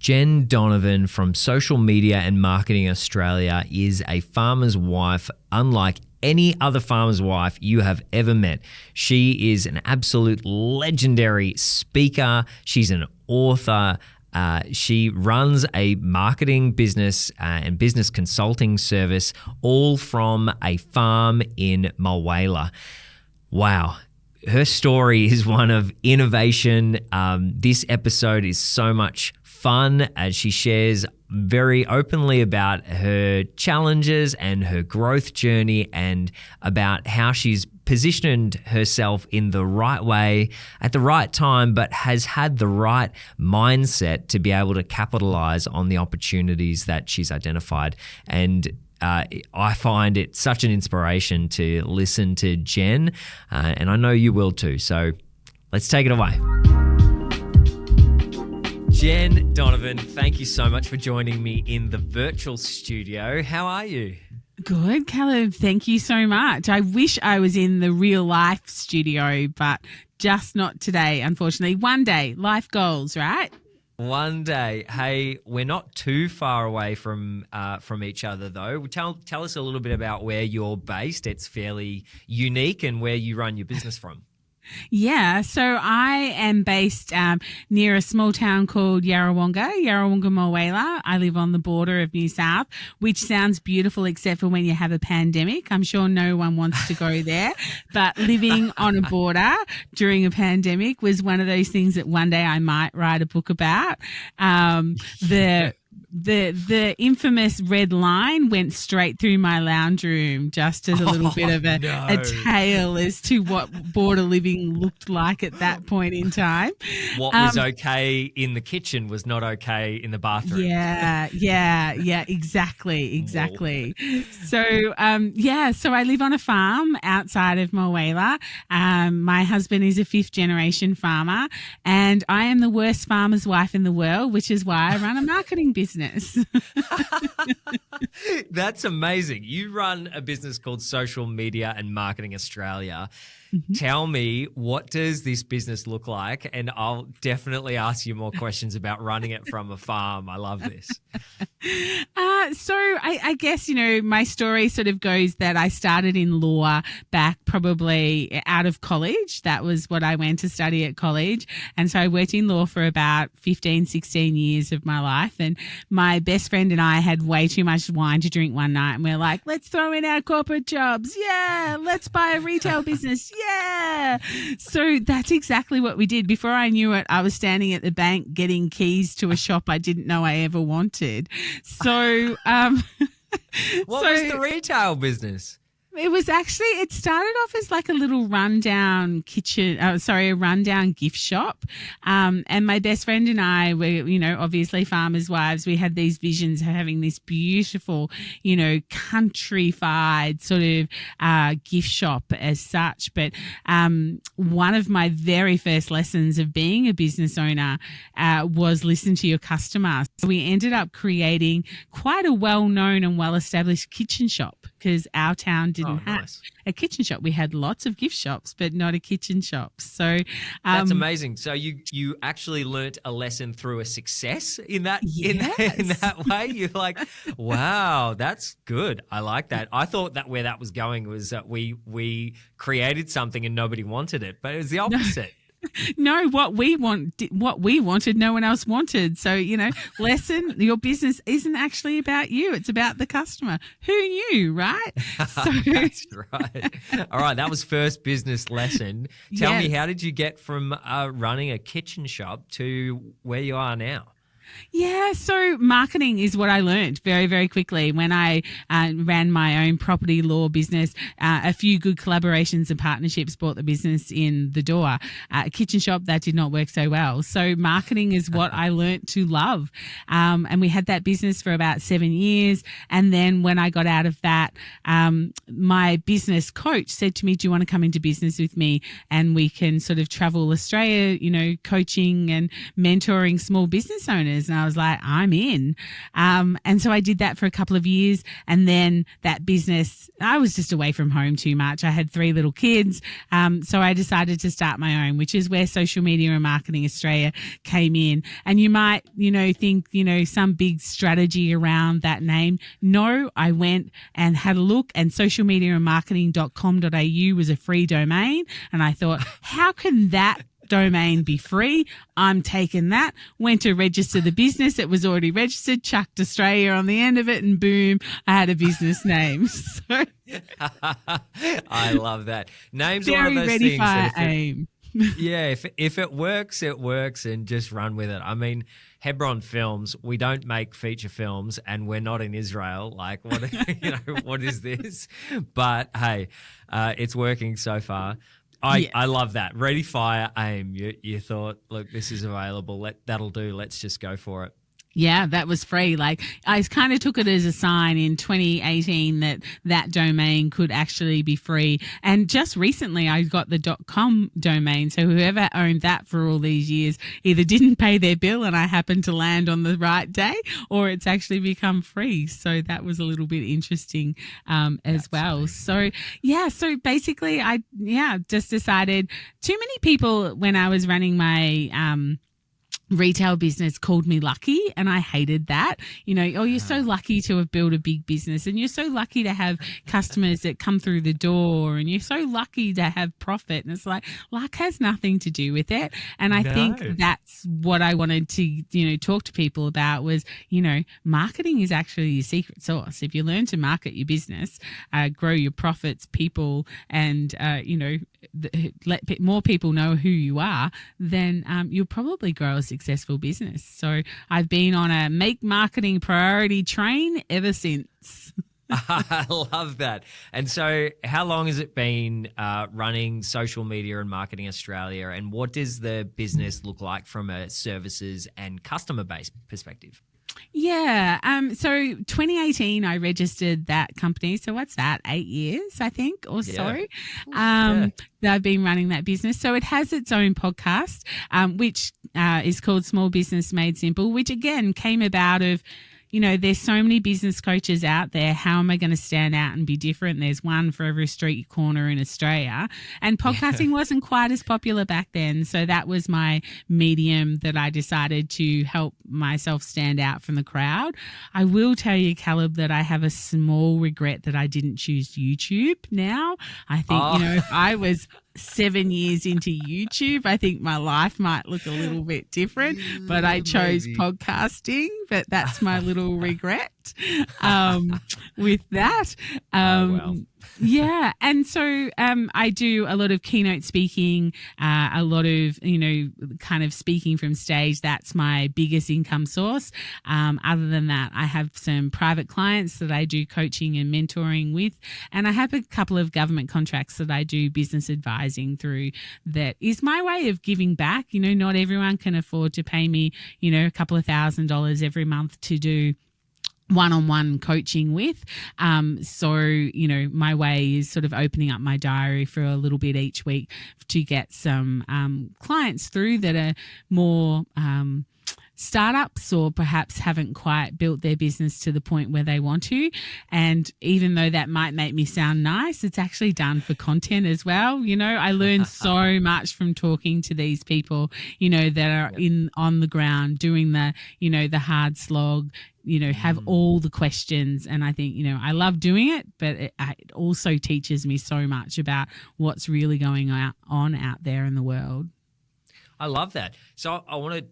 Jenn Donovan from Social Media and Marketing Australia is a farmer's wife unlike any other farmer's wife you have ever met. She is an absolute legendary speaker. She's an author. She runs a marketing business and business consulting service, all from a farm in Mulwala. Wow. Her story is one of innovation. This episode is so much fun as she shares very openly about her challenges and her growth journey and about how she's positioned herself in the right way at the right time, but has had the right mindset to be able to capitalize on the opportunities that she's identified. And I find it such an inspiration to listen to Jenn, and I know you will too. So let's take it away. Jenn Donovan, thank you so much for joining me in the virtual studio. How are you? Good, Caleb. Thank you so much. I wish I was in the real life studio, but just not today, unfortunately. One day, life goals, right? One day. Hey, we're not too far away from each other, though. Tell us a little bit about where you're based. It's fairly unique, and where you run your business from. Yeah, so I am based near a small town called Yarrawonga, Mulwala. I live on the border of New South, which sounds beautiful except for when you have a pandemic. I'm sure no one wants to go there, but living on a border during a pandemic was one of those things that one day I might write a book about. The infamous red line went straight through my lounge room, just as a little bit of a tale as to what border living looked like at that point in time. What was okay in the kitchen was not okay in the bathroom. Yeah, exactly. So, so I live on a farm outside of Mulwala. My husband is a fifth generation farmer, and I am the worst farmer's wife in the world, which is why I run a marketing business. That's amazing. You run a business called Social Media and Marketing Australia. Mm-hmm. Tell me, what does this business look like? And I'll definitely ask you more questions about running it from a farm. I love this. So I guess, my story sort of goes that I started in law back probably out of college. That was what I went to study at college. And so I worked in law for about 15, 16 years of my life. And my best friend and I had way too much wine to drink one night. And we're like, let's throw in our corporate jobs. Yeah. Let's buy a retail business. Yeah. So that's exactly what we did. Before I knew it, I was standing at the bank getting keys to a shop I didn't know I ever wanted. So, what was the retail business? It started off as like a little rundown rundown gift shop. And my best friend and I were, obviously farmers' wives. We had these visions of having this beautiful, countrified sort of gift shop as such. But one of my very first lessons of being a business owner was listen to your customer. So we ended up creating quite a well-known and well-established kitchen shop because our town didn't have a kitchen shop. We had lots of gift shops, but not a kitchen shop. So that's amazing. So you actually learnt a lesson through a success in that in that way. You're like, wow, that's good. I like that. I thought that where that was going was that we created something and nobody wanted it, but it was the opposite. No, what we wanted, no one else wanted. So, lesson, your business isn't actually about you. It's about the customer. Who knew, right? So, that's right. All right. That was first business lesson. Tell me, how did you get from running a kitchen shop to where you are now? Yeah, so marketing is what I learned very, very quickly when I ran my own property law business. A few good collaborations and partnerships brought the business in the door. A kitchen shop, that did not work so well. So marketing is what I learned to love. And we had that business for about 7 years. And then when I got out of that, my business coach said to me, do you want to come into business with me? And we can sort of travel Australia, coaching and mentoring small business owners. designers. And I was like, I'm in. And so I did that for a couple of years. And then that business, I was just away from home too much. I had 3 little kids. So I decided to start my own, which is where Social Media and Marketing Australia came in. And you might, think, some big strategy around that name. No, I went and had a look, and socialmediaandmarketing.com.au was a free domain. And I thought, how can that domain be free? I'm taking that. Went to register the business. It was already registered, chucked Australia on the end of it, and boom, I had a business name. So I love that. Name's very one of those ready, things. fire, aim. Yeah, if it works, it works, and just run with it. I mean, Hebron Films, we don't make feature films, and we're not in Israel. Like, what what is this? But hey, it's working so far. I love that. Ready, fire, aim. You thought, look, this is available. That'll do. Let's just go for it. Yeah, that was free. Like, I kind of took it as a sign in 2018 that domain could actually be free. And just recently I got the .com domain. So whoever owned that for all these years either didn't pay their bill and I happened to land on the right day, or it's actually become free. So that was a little bit interesting as well. Amazing. So basically I just decided, too many people when I was running my retail business called me lucky, and I hated that. You're so lucky to have built a big business, and you're so lucky to have customers that come through the door, and you're so lucky to have profit. And it's like, luck has nothing to do with it. And I think that's what I wanted to, talk to people about was, marketing is actually your secret sauce. If you learn to market your business, grow your profits, people, and, let more people know who you are, then you'll probably grow a successful business. So I've been on a make marketing priority train ever since. I love that. And so how long has it been running Social Media and Marketing Australia, and what does the business look like from a services and customer base perspective? Yeah. So 2018, I registered that company. So what's that? 8 years, I think, or so. That I've been running that business. So it has its own podcast, which is called Small Business Made Simple, which again came about of, there's so many business coaches out there. How am I going to stand out and be different? There's one for every street corner in Australia. And podcasting wasn't quite as popular back then. So that was my medium that I decided to help myself stand out from the crowd. I will tell you, Caleb, that I have a small regret that I didn't choose YouTube now. I think, if I was 7 years into YouTube, I think my life might look a little bit different, but I chose podcasting, but that's my little regret with that. Yeah. And so I do a lot of keynote speaking, a lot of, kind of speaking from stage. That's my biggest income source. Other than that, I have some private clients that I do coaching and mentoring with. And I have a couple of government contracts that I do business advising through. That is my way of giving back. Not everyone can afford to pay me, a couple of $1,000s every month to do one-on-one coaching with. My way is sort of opening up my diary for a little bit each week to get some clients through that are more startups or perhaps haven't quite built their business to the point where they want to. And even though that might make me sound nice, it's actually done for content as well. I learn so much from talking to these people, that are on the ground doing the hard slog, have all the questions. And I think, I love doing it, but it also teaches me so much about what's really going on out there in the world. I love that. So I want to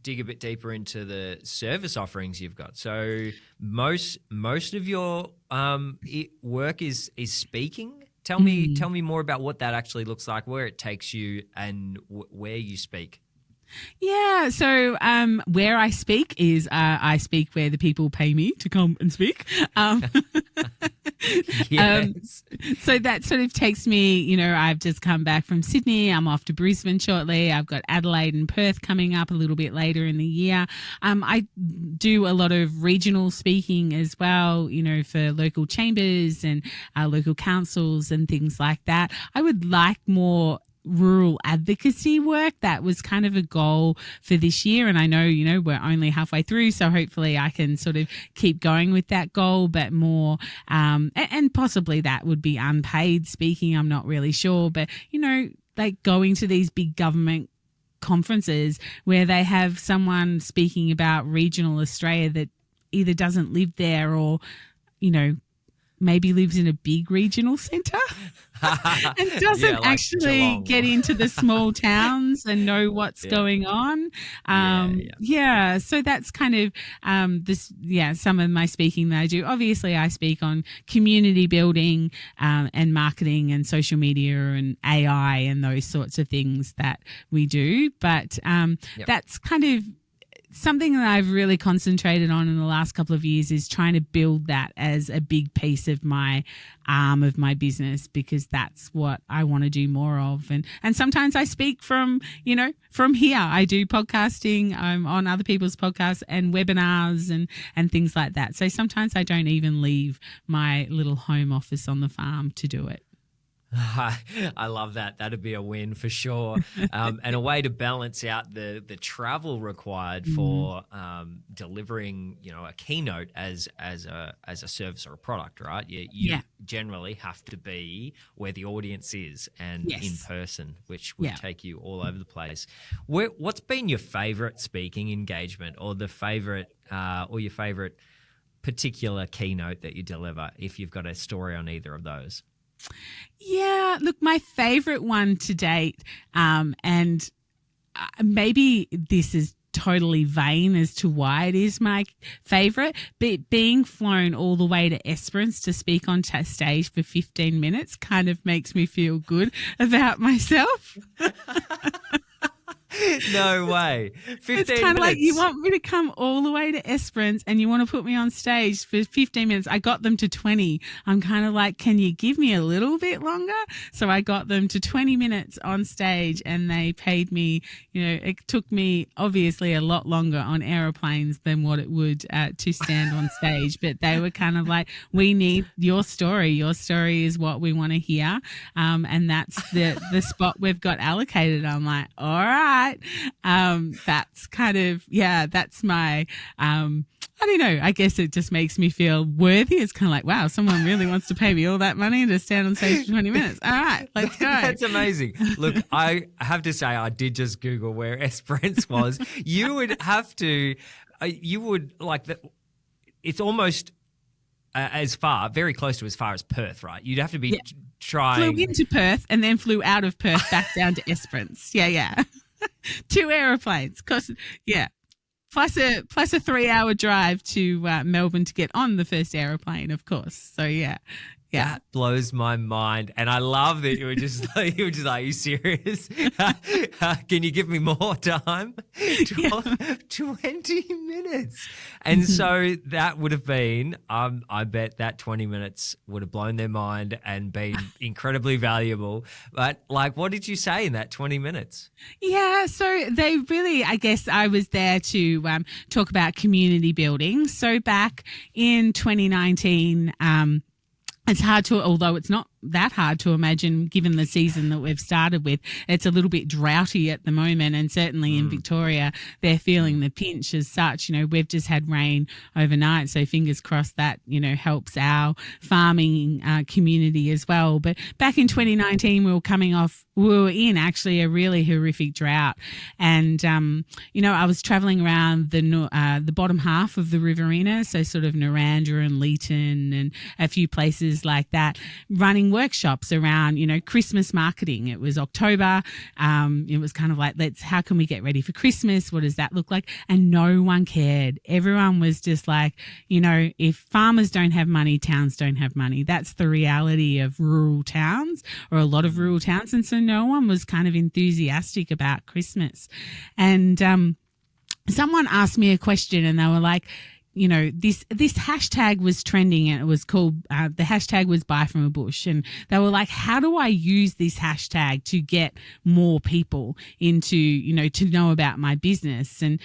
dig a bit deeper into the service offerings you've got. So most of your work is speaking. Tell me more about what that actually looks like, where it takes you, and where you speak. Yeah, so where I speak is I speak where the people pay me to come and speak. Yes. So that sort of takes me, I've just come back from Sydney. I'm off to Brisbane shortly. I've got Adelaide and Perth coming up a little bit later in the year. I do a lot of regional speaking as well, for local chambers and local councils and things like that. I would like more rural advocacy work. That was kind of a goal for this year. And I know, we're only halfway through, so hopefully I can sort of keep going with that goal, but more, and possibly that would be unpaid speaking. I'm not really sure, but, like going to these big government conferences where they have someone speaking about regional Australia that either doesn't live there or, maybe lives in a big regional centre and doesn't like actually Geelong. Get into the small towns and know what's going on. So that's kind of some of my speaking that I do. Obviously, I speak on community building and marketing and social media and AI and those sorts of things that we do. But that's kind of something that I've really concentrated on in the last couple of years is trying to build that as a big piece of my arm of my business, because that's what I want to do more of. And sometimes I speak from here. I do podcasting. I'm on other people's podcasts and webinars and things like that. So sometimes I don't even leave my little home office on the farm to do it. I love that. That'd be a win for sure. And a way to balance out the travel required for delivering, a keynote as a service or a product, right? You generally have to be where the audience is and in person, which would take you all over the place. What's been your favorite speaking engagement or your favorite particular keynote that you deliver, if you've got a story on either of those? Yeah, look, my favorite one to date, and maybe this is totally vain as to why it is my favorite, but being flown all the way to Esperance to speak on stage for 15 minutes kind of makes me feel good about myself. No way. 15 it's kind of like, you want me to come all the way to Esperance and you want to put me on stage for 15 minutes. I got them to 20. I'm kind of like, can you give me a little bit longer? So I got them to 20 minutes on stage and they paid me, it took me obviously a lot longer on aeroplanes than what it would to stand on stage. But they were kind of like, we need your story. Your story is what we want to hear. And that's the spot we've got allocated. I'm like, all right. That's kind of, that's my, I don't know, I guess it just makes me feel worthy. It's kind of like, wow, someone really wants to pay me all that money to stand on stage for 20 minutes. All right, let's go. That's amazing. Look, I have to say, I did just Google where Esperance was. You would have to, it's almost very close to as far as Perth, right? You'd have to be trying. Flew into Perth and then flew out of Perth back down to Esperance. Yeah. 2 aeroplanes, plus a 3-hour drive to Melbourne to get on the first aeroplane, of course. So yeah. That blows my mind, and I love that you were just like, are you serious? Can you give me more time? 20 minutes. And so that would have been, I bet that 20 minutes would have blown their mind and been incredibly valuable. But what did you say in that 20 minutes? Yeah, so they really, I guess I was there to talk about community building. So back in 2019, it's hard to, although it's not that hard to imagine given the season that we've started with. It's a little bit droughty at the moment, and certainly in Victoria they're feeling the pinch as such. We've just had rain overnight, so fingers crossed that helps our farming community as well. But back in 2019 we were in actually a really horrific drought, and I was traveling around the bottom half of the Riverina, so sort of Narrandera and Leeton and a few places like that, running workshops around, Christmas marketing. It was October. It was kind of like, how can we get ready for Christmas? What does that look like? And no one cared. Everyone was just like, if farmers don't have money, towns don't have money. That's the reality of rural towns, or a lot of rural towns. And so no one was kind of enthusiastic about Christmas. And someone asked me a question and they were like, this hashtag was trending, and it was called, the hashtag was buy from a bush. And they were like, how do I use this hashtag to get more people into, to know about my business? And,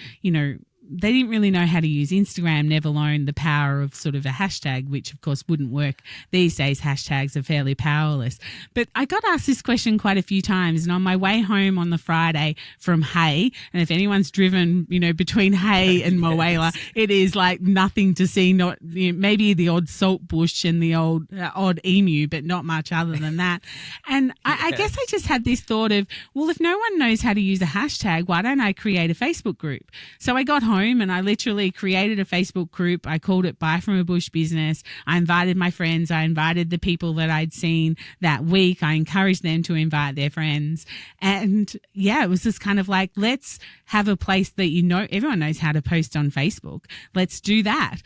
they didn't really know how to use Instagram, never alone the power of sort of a hashtag, which of course wouldn't work these days. Hashtags are fairly powerless. But I got asked this question quite a few times, and on my way home on the Friday from Hay, and if anyone's driven, between Hay and Mulwala, it is like nothing to see, not maybe the odd salt bush and the odd emu, but not much other than that. And I guess I just had this thought of, well, if no one knows how to use a hashtag, why don't I create a Facebook group? So I got home and I literally created a Facebook group. I called it Buy From a Bush Business. I invited my friends. I invited the people that I'd seen that week. I encouraged them to invite their friends. And yeah, it was just kind of like, let's have a place that everyone knows how to post on Facebook. Let's do that.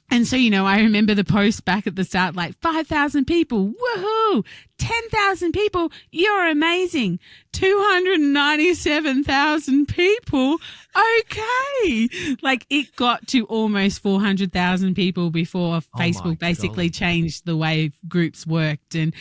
And so, I remember the post back at the start, like 5,000 people, woohoo, 10,000 people, you're amazing, 297,000 people, okay. Like it got to almost 400,000 people before Facebook basically changed the way groups worked, and,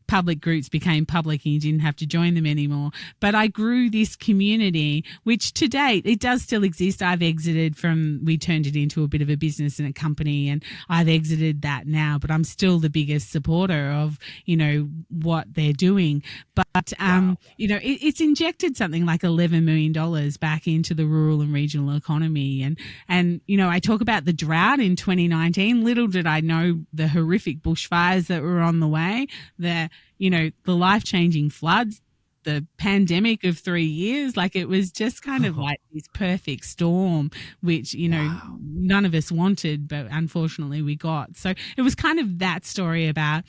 public groups became public and you didn't have to join them anymore. But I grew this community, which to date, it does still exist. We turned it into a bit of a business and a company, and I've exited that now, but I'm still the biggest supporter of, what they're doing. But, it's injected something like $11 million back into the rural and regional economy. And I talk about the drought in 2019. Little did I know the horrific bushfires that were on the way, the life-changing floods, the pandemic of 3 years. Like it was just kind of like this perfect storm, which, none of us wanted, but unfortunately we got. So it was kind of that story about,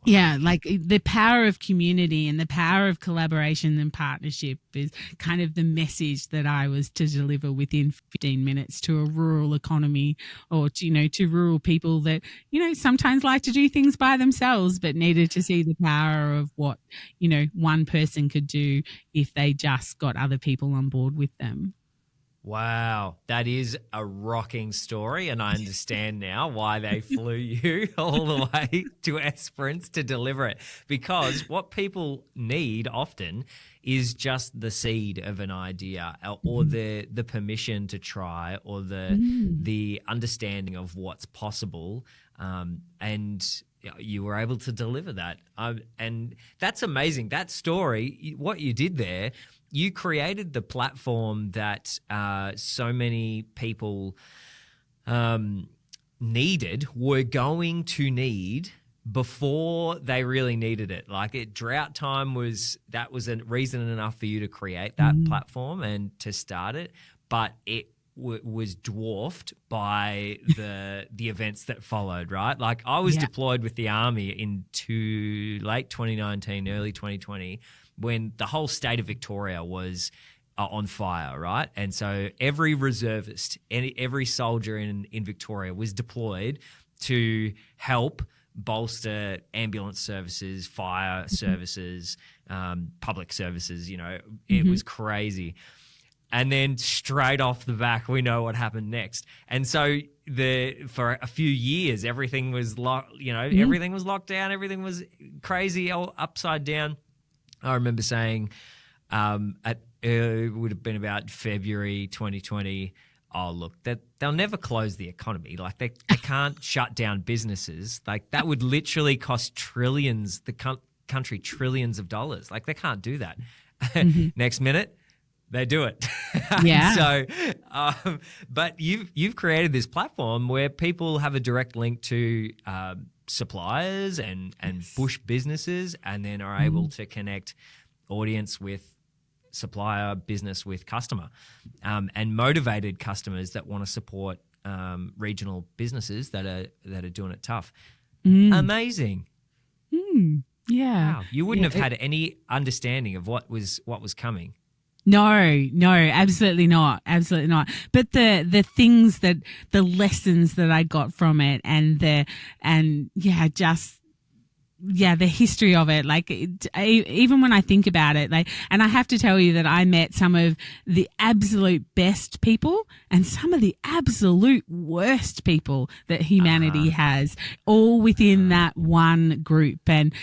like the power of community and the power of collaboration and partnership is kind of the message that I was to deliver within 15 minutes to a rural economy, or to rural people that, sometimes like to do things by themselves, but needed to see the power of what, one person could do if they just got other people on board with them. Wow, that is a rocking story, and I understand now why they flew you all the way to Esperance to deliver it, because what people need often is just the seed of an idea, or the permission to try, or the understanding of what's possible, and you were able to deliver that. And that's amazing. That story, what you did there, you created the platform that so many people were going to need before they really needed it. Like drought time was a reason enough for you to create that platform and to start it, but it was dwarfed by the events that followed, right? Like I was deployed with the Army in late 2019, early 2020, when the whole state of Victoria was on fire, right? And so every reservist, every soldier in Victoria was deployed to help bolster ambulance services, fire services, public services. It was crazy. And then straight off the back, we know what happened next. And so for a few years, everything was everything was locked down, everything was crazy, all upside down. I remember saying it would have been about February 2020, oh, look, they'll never close the economy. Like they can't shut down businesses. Like that would literally cost trillions, the country trillions of dollars. Like they can't do that. Next minute, they do it. Yeah. So, but you've created this platform where people have a direct link to suppliers and bush businesses, and then are able to connect audience with supplier, business with customer, and motivated customers that want to support regional businesses that are doing it tough. Amazing. Yeah. Wow. You wouldn't have had any understanding of what was coming. No, absolutely not. Absolutely not. But the lessons that I got from it, the history of it, like even when I think about it, and I have to tell you that I met some of the absolute best people and some of the absolute worst people that humanity has, all within that one group. And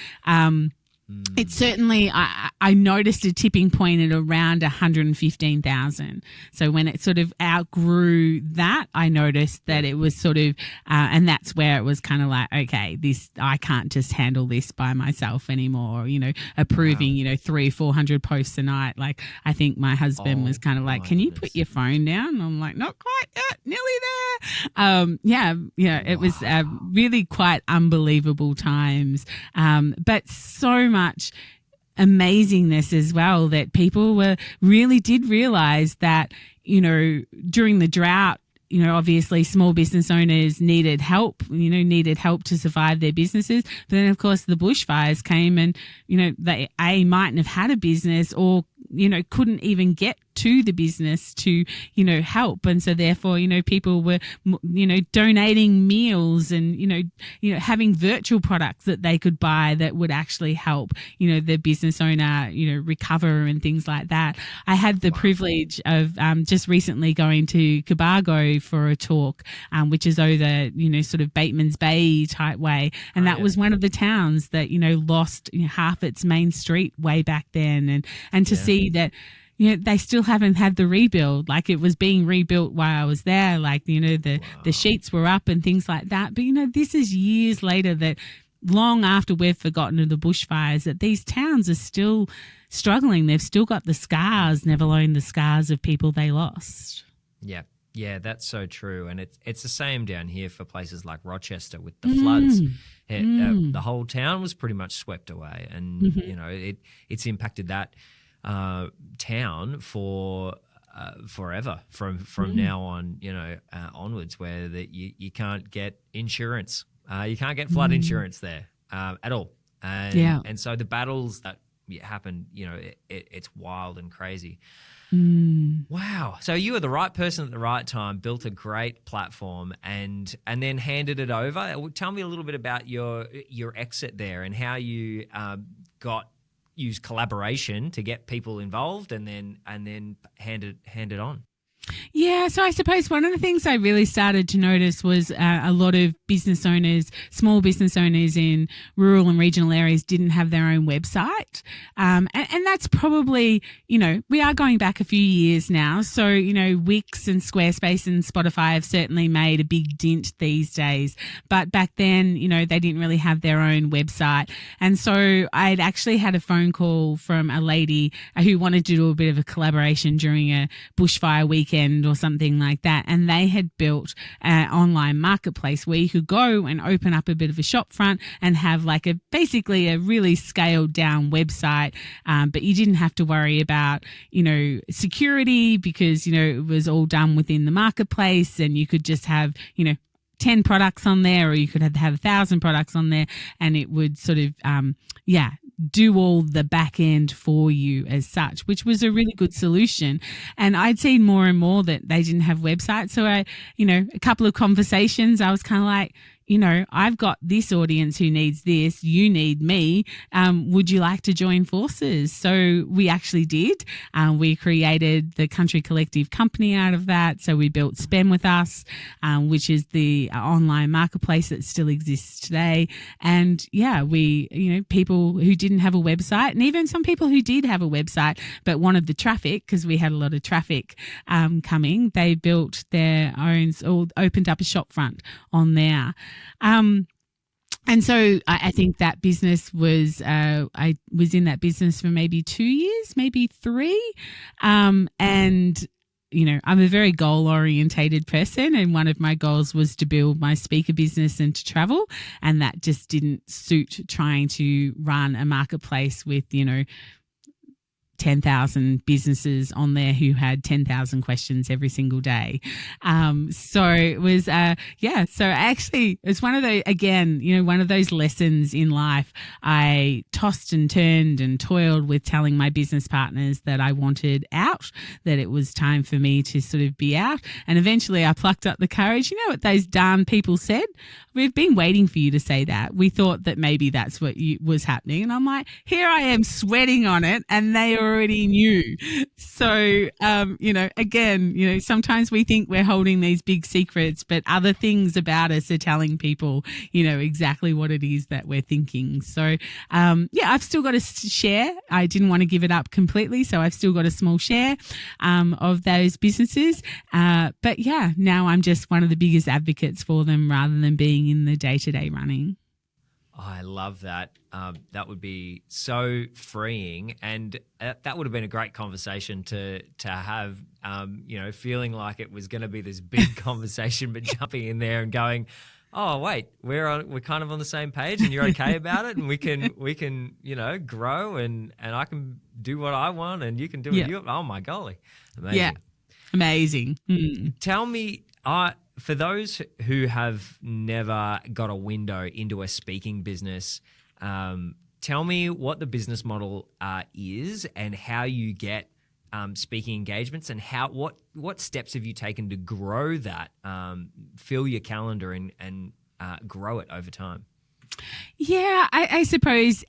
It certainly, I noticed a tipping point at around 115,000. So when it sort of outgrew that, I noticed that it was sort of, and that's where it was kind of like, okay, I can't just handle this by myself anymore. Approving, 300-400 posts a night. Like, I think my husband was kind of like, can you put your phone down? And I'm like, not quite yet, nearly there. It was really quite unbelievable times. But so much amazingness as well, that people did realize that, during the drought, obviously small business owners needed help to survive their businesses. But then, of course, the bushfires came and, they mightn't have had a business or, couldn't even get to the business to, help. And so therefore, people were, donating meals and, having virtual products that they could buy that would actually help, the business owner, recover and things like that. I had the privilege of just recently going to Cobargo for a talk, which is over, sort of Bateman's Bay type way. And that was one of the towns that, lost half its main street way back then. And to see that, they still haven't had the rebuild. Like, it was being rebuilt while I was there. Like, the sheets were up and things like that. But, this is years later, that long after we've forgotten of the bushfires, that these towns are still struggling. They've still got the scars, never alone the scars of people they lost. Yeah. Yeah, that's so true. And it's the same down here for places like Rochester with the floods. The whole town was pretty much swept away. And, it's impacted that town for forever from now on, onwards, where you can't get insurance. You can't get flood insurance there at all. And so the battles that happen, it's wild and crazy. Wow. So you were the right person at the right time, built a great platform and then handed it over. Tell me a little bit about your exit there and how you used collaboration to get people involved and then hand it on. Yeah, so I suppose one of the things I really started to notice was a lot of business owners, small business owners in rural and regional areas didn't have their own website. And that's probably, we are going back a few years now. So, Wix and Squarespace and Spotify have certainly made a big dent these days. But back then, they didn't really have their own website. And so I'd actually had a phone call from a lady who wanted to do a bit of a collaboration during a bushfire weekend or something like that, and they had built an online marketplace where you could go and open up a bit of a shop front and have basically a really scaled down website, but you didn't have to worry about security because it was all done within the marketplace, and you could just have 10 products on there, or you could have 1,000 products on there, and it would sort of do all the back end for you as such, which was a really good solution. And I'd seen more and more that they didn't have websites. So a couple of conversations, I was kind of like, I've got this audience who needs this. You need me. Would you like to join forces? So we actually did. We created the Country Collective company out of that. So we built Spend With Us, which is the online marketplace that still exists today. And we, people who didn't have a website, and even some people who did have a website but wanted the traffic, because we had a lot of traffic coming, they built their own, or opened up a shop front on there. And so I think that business was, I was in that business for maybe 2 years, maybe 3. And, I'm a very goal orientated person. And one of my goals was to build my speaker business and to travel. And that just didn't suit trying to run a marketplace with, 10,000 businesses on there who had 10,000 questions every single day. So it was, so actually it's one of those, again, one of those lessons in life. I tossed and turned and toiled with telling my business partners that I wanted out, that it was time for me to sort of be out. And eventually I plucked up the courage. You know what those darn people said? We've been waiting for you to say that. We thought that maybe that's what was happening. And I'm like, here I am sweating on it. And they were already knew. So, again, sometimes we think we're holding these big secrets, but other things about us are telling people, exactly what it is that we're thinking. So, I've still got a share. I didn't want to give it up completely, so I've still got a small share of those businesses. But yeah, now I'm just one of the biggest advocates for them rather than being in the day-to-day running. Oh, I love that. That would be so freeing, and that would have been a great conversation to have. Feeling like it was going to be this big conversation, but jumping in there and going, "Oh, wait, we're kind of on the same page, and you're okay about it, and we can grow, and I can do what I want, and you can do what you. Oh my golly, amazing, yeah, amazing." Tell me, for those who have never got a window into a speaking business, tell me what the business model is and how you get speaking engagements, and what steps have you taken to grow that, fill your calendar and grow it over time? Yeah, I suppose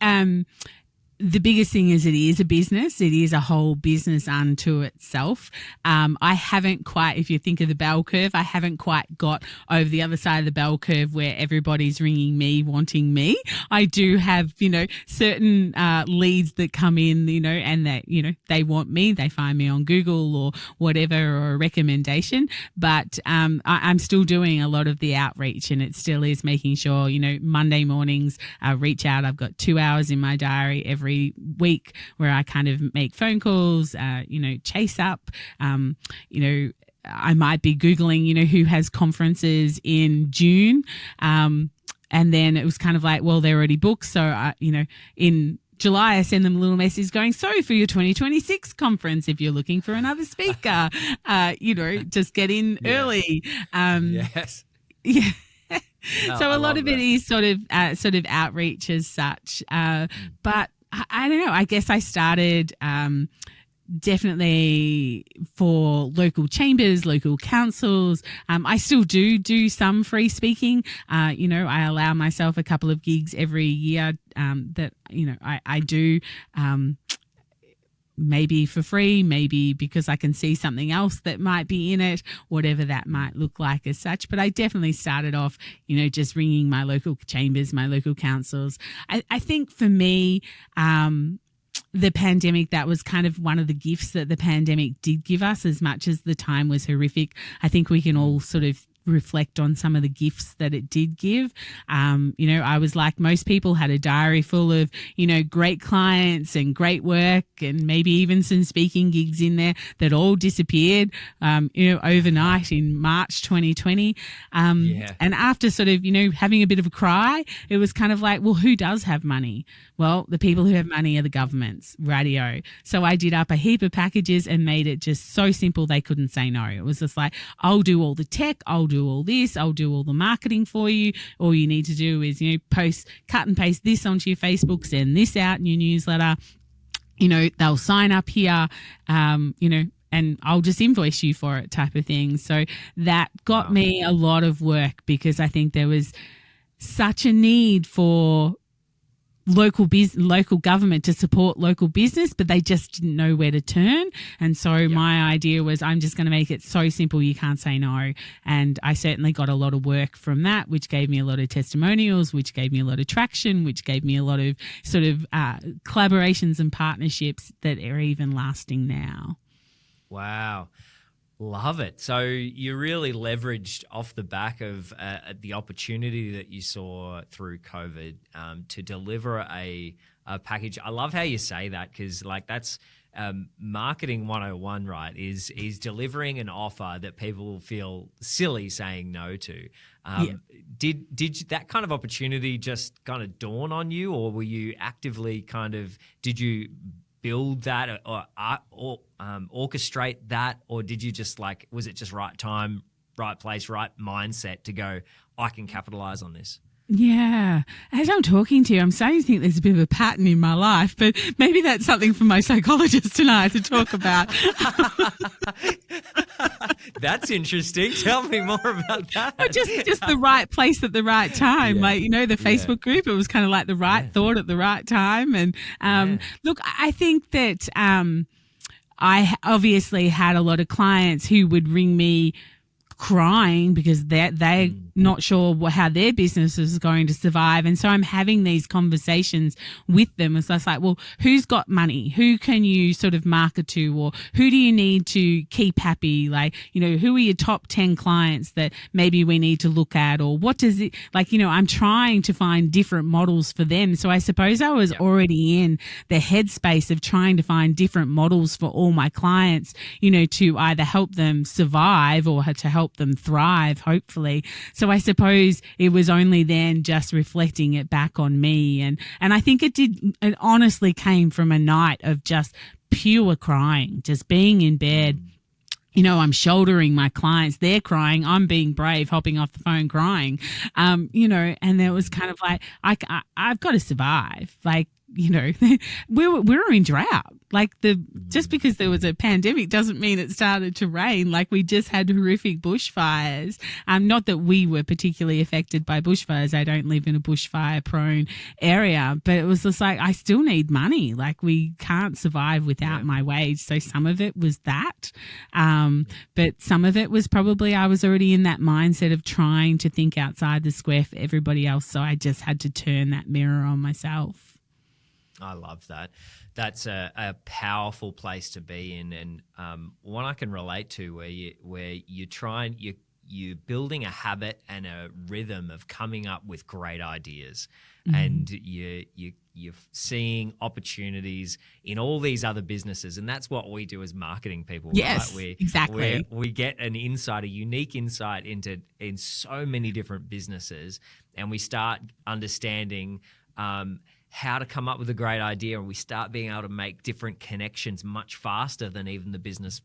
the biggest thing is it is a business. It is a whole business unto itself. I haven't quite, if you think of the bell curve, I haven't quite got over the other side of the bell curve where everybody's ringing me, wanting me. I do have, certain leads that come in, and that, they want me, they find me on Google or whatever, or a recommendation. But I'm still doing a lot of the outreach, and it still is making sure, Monday mornings reach out. I've got 2 hours in my diary every week where I kind of make phone calls, chase up, I might be Googling, who has conferences in June. And then it was kind of like, well, they're already booked. So, in July, I send them a little message going, so for your 2026 conference, if you're looking for another speaker, just get in early. Yes. Yeah. No, so a lot of that. it is sort of outreach as such. But I don't know. I guess I started definitely for local chambers, local councils. I still do some free speaking. I allow myself a couple of gigs every year that, I do. Maybe for free, maybe because I can see something else that might be in it, whatever that might look like as such. But I definitely started off, just ringing my local chambers, my local councils. I think for me, the pandemic, that was kind of one of the gifts that the pandemic did give us. As much as the time was horrific, I think we can all sort of reflect on some of the gifts that it did give. I was like most people, had a diary full of, great clients and great work, and maybe even some speaking gigs in there that all disappeared, overnight in March 2020. And after sort of, having a bit of a cry, it was kind of like, well, who does have money? Well, the people who have money are the governments, radio. So I did up a heap of packages and made it just so simple they couldn't say no. It was just like, I'll do all the tech, I'll do all this, I'll do all the marketing for you. All you need to do is, cut and paste this onto your Facebook, send this out in your newsletter. They'll sign up here, and I'll just invoice you for it, type of thing. So that got me a lot of work, because I think there was such a need for local government to support local business, but they just didn't know where to turn. And so my idea was, I'm just going to make it so simple you can't say no. And I certainly got a lot of work from that, which gave me a lot of testimonials, which gave me a lot of traction, which gave me a lot of sort of collaborations and partnerships that are even lasting now. Wow. Love it. So you really leveraged off the back of the opportunity that you saw through COVID to deliver a package. I love how you say that, because that's marketing 101, right? Is delivering an offer that people feel silly saying no to. Did that kind of opportunity just kind of dawn on you, or were you actively did you build that or orchestrate that, or did you just was it just right time, right place, right mindset to go, I can capitalize on this? Yeah. As I'm talking to you, I'm starting to think there's a bit of a pattern in my life, but maybe that's something for my psychologist tonight to talk about. That's interesting. Tell me more about that. Or just the right place at the right time. Yeah. Like, the Facebook group, it was kind of like the right thought at the right time. And look, I think that I obviously had a lot of clients who would ring me crying because they're not sure how their business is going to survive. And so I'm having these conversations with them. It's just like, well, who's got money? Who can you sort of market to? Or who do you need to keep happy? Like, who are your top 10 clients that maybe we need to look at? Or what does it, like, I'm trying to find different models for them. So I suppose I was already in the headspace of trying to find different models for all my clients, to either help them survive or to help them thrive, hopefully. So I suppose it was only then just reflecting it back on me. And I think it honestly came from a night of just pure crying, just being in bed. I'm shouldering my clients. They're crying. I'm being brave, hopping off the phone crying. And it was kind of like, I've got to survive. Like, we're in drought. Like just because there was a pandemic doesn't mean it started to rain. Like we just had horrific bushfires. Not that we were particularly affected by bushfires. I don't live in a bushfire prone area, but it was just like, I still need money. Like we can't survive without my wage. So some of it was that. But some of it was probably I was already in that mindset of trying to think outside the square for everybody else. So I just had to turn that mirror on myself. I love that. That's a powerful place to be in, and one I can relate to, where you're building a habit and a rhythm of coming up with great ideas, and you're seeing opportunities in all these other businesses, and that's what we do as marketing people. Yes, right? exactly. We get a unique insight in so many different businesses, and we start understanding how to come up with a great idea, and we start being able to make different connections much faster than even the business,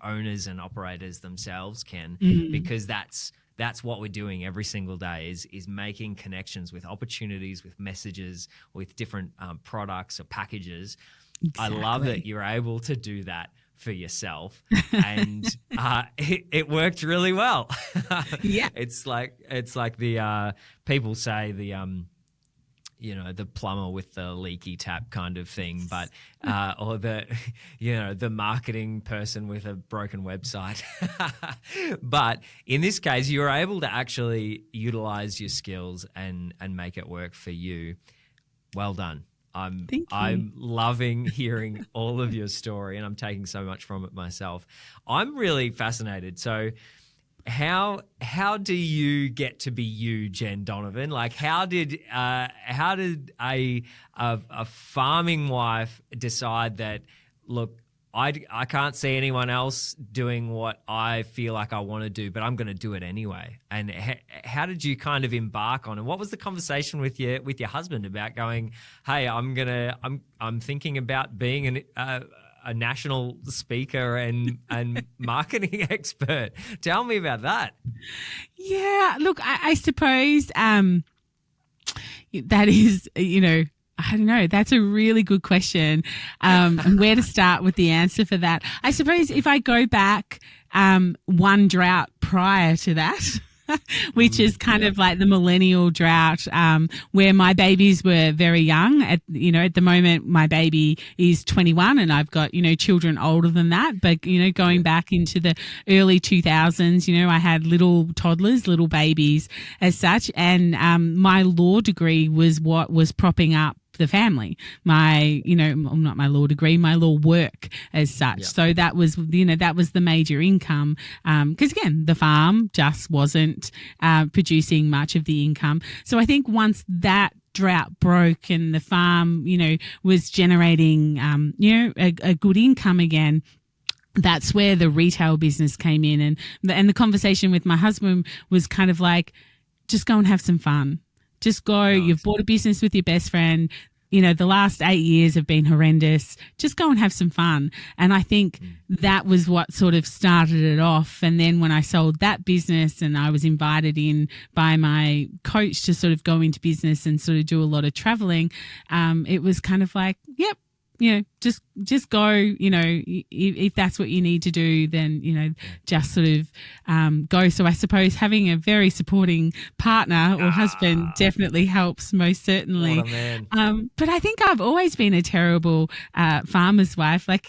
owners and operators themselves can, because that's what we're doing every single day is making connections with opportunities, with messages, with different products or packages. Exactly. I love that you're able to do that for yourself, and it worked really well. Yeah, it's like the people say the plumber with the leaky tap kind of thing, but or the marketing person with a broken website. But in this case, you're able to actually utilize your skills and make it work for you. Well done. I'm loving hearing all of your story, and I'm taking so much from it myself. I'm really fascinated. So how do you get to be you, Jenn Donovan? Like how did a farming wife decide that, look, I can't see anyone else doing what I feel like I want to do, but I'm going to do it anyway? And how did you kind of embark on? And what was the conversation with your husband about going, hey, I'm thinking about being a national speaker and marketing expert? Tell me about that. Yeah, look, I suppose that is, I don't know. That's a really good question. And where to start with the answer for that? I suppose if I go back one drought prior to that, which is kind of like the millennial drought, where my babies were very young. At the moment, my baby is 21 and I've got, children older than that. But, going back into the early 2000s, I had little toddlers, little babies as such. And my law degree was what was propping up the family, not my law degree, my law work as such. Yeah. So that was, that was the major income. Because again, the farm just wasn't producing much of the income. So I think once that drought broke and the farm, was generating, a good income again, that's where the retail business came in. And the conversation with my husband was kind of like, just go and have some fun. Just go. Nice. You've bought a business with your best friend. the last 8 years have been horrendous. Just go and have some fun. And I think that was what sort of started it off. And then when I sold that business and I was invited in by my coach to sort of go into business and sort of do a lot of traveling, it was kind of like, yep, just go, if that's what you need to do, then, just sort of go. So I suppose having a very supporting partner or husband definitely helps, most certainly. What a man. But I think I've always been a terrible farmer's wife. Like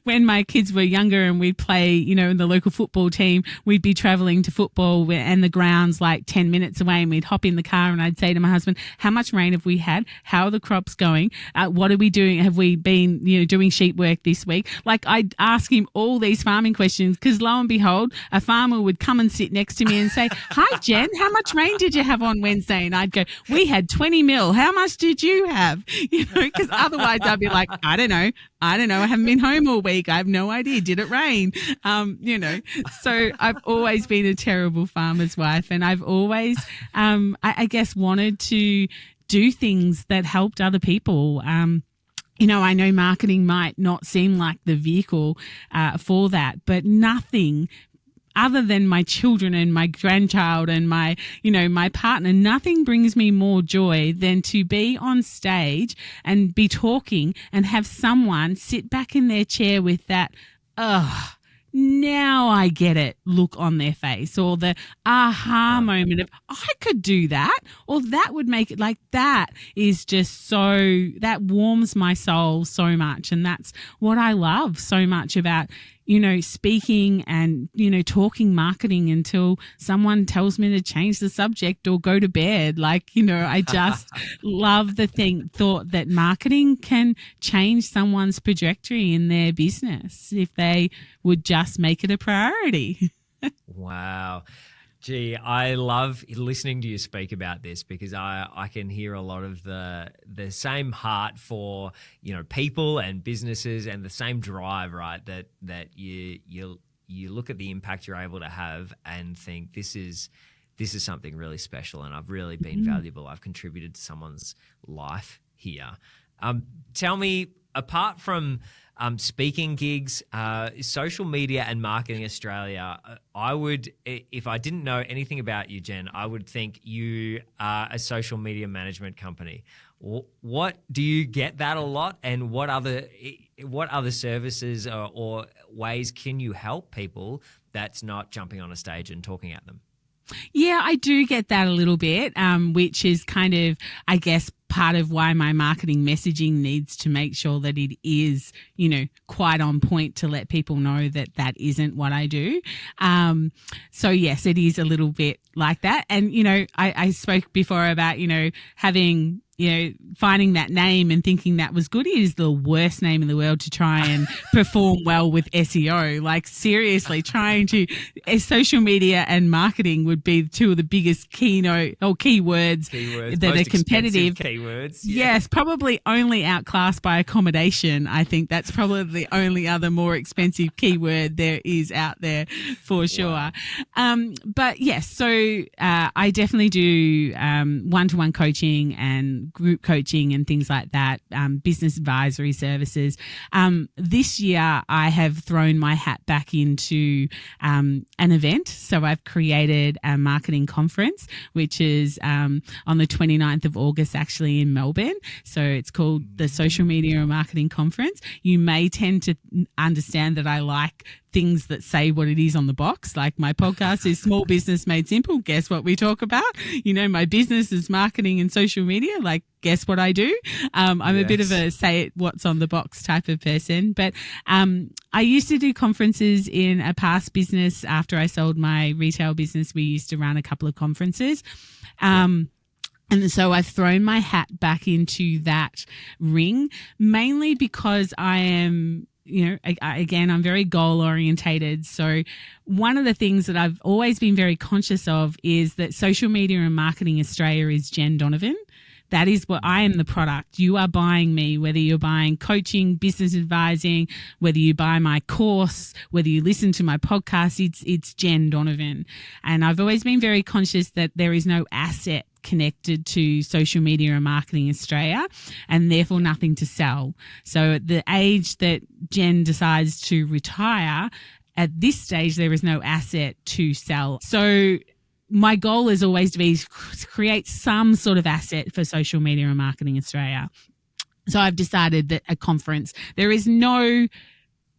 when my kids were younger and we'd play, in the local football team, we'd be traveling to football and the ground's like 10 minutes away, and we'd hop in the car and I'd say to my husband, how much rain have we had? How are the crops going? What are we doing? Have we been, doing sheep work this week? Like I'd ask him all these farming questions, because lo and behold, a farmer would come and sit next to me and say, hi, Jen, how much rain did you have on Wednesday? And I'd go, we had 20 mil. How much did you have? Because otherwise I'd be like, I don't know. I haven't been home all week. I have no idea. Did it rain? So I've always been a terrible farmer's wife, and I've always, I guess, wanted to do things that helped other people. I know marketing might not seem like the vehicle for that, but nothing other than my children and my grandchild and my partner, nothing brings me more joy than to be on stage and be talking and have someone sit back in their chair with that, now I get it look on their face, or the aha moment of, I could do that, or that would make it. Like, that is just that warms my soul so much. And that's what I love so much about, speaking and, talking marketing until someone tells me to change the subject or go to bed. Like, I just love the thought that marketing can change someone's trajectory in their business if they would just make it a priority. Wow. Gee, I love listening to you speak about this, because I can hear a lot of the same heart for, people and businesses, and the same drive, right? That you look at the impact you're able to have and think, this is something really special, and I've really been valuable. I've contributed to someone's life here. Tell me, apart from speaking gigs, social media and Marketing Australia, I would, if I didn't know anything about you, Jen, I would think you are a social media management company. What do you get that a lot, and what other services or ways can you help people that's not jumping on a stage and talking at them? Yeah, I do get that a little bit, which is kind of, I guess, part of why my marketing messaging needs to make sure that it is, quite on point to let people know that that isn't what I do. So yes, it is a little bit like that. And, I spoke before about, having, finding that name and thinking that was good. It is the worst name in the world to try and perform well with SEO. Like, seriously, social media and marketing would be two of the biggest keywords that are competitive. Keywords. Yeah. Yes, probably only outclassed by accommodation. I think that's probably the only other more expensive keyword there is out there for sure. Wow. But yes, so I definitely do one-to-one coaching and group coaching and things like that, business advisory services. This year, I have thrown my hat back into an event. So I've created a marketing conference, which is on the 29th of August, actually, in Melbourne. So it's called the Social Media and Marketing Conference. You may tend to understand that I like things that say what it is on the box. Like, my podcast is Small Business Made Simple. Guess what we talk about? My business is marketing and social media. Like, guess what I do? I'm a bit of a say it what's on the box type of person. But I used to do conferences in a past business. After I sold my retail business, we used to run a couple of conferences. And so I've thrown my hat back into that ring, mainly because I am, again, I'm very goal orientated. So one of the things that I've always been very conscious of is that Social Media and Marketing Australia is Jenn Donovan. That is what I am, the product. You are buying me, whether you're buying coaching, business advising, whether you buy my course, whether you listen to my podcast, it's Jenn Donovan. And I've always been very conscious that there is no asset connected to social media and marketing Australia, and therefore nothing to sell. So at the age that Jenn decides to retire, at this stage, there is no asset to sell. So my goal is always to be to create some sort of asset for social media and marketing Australia. So I've decided that a conference, there is no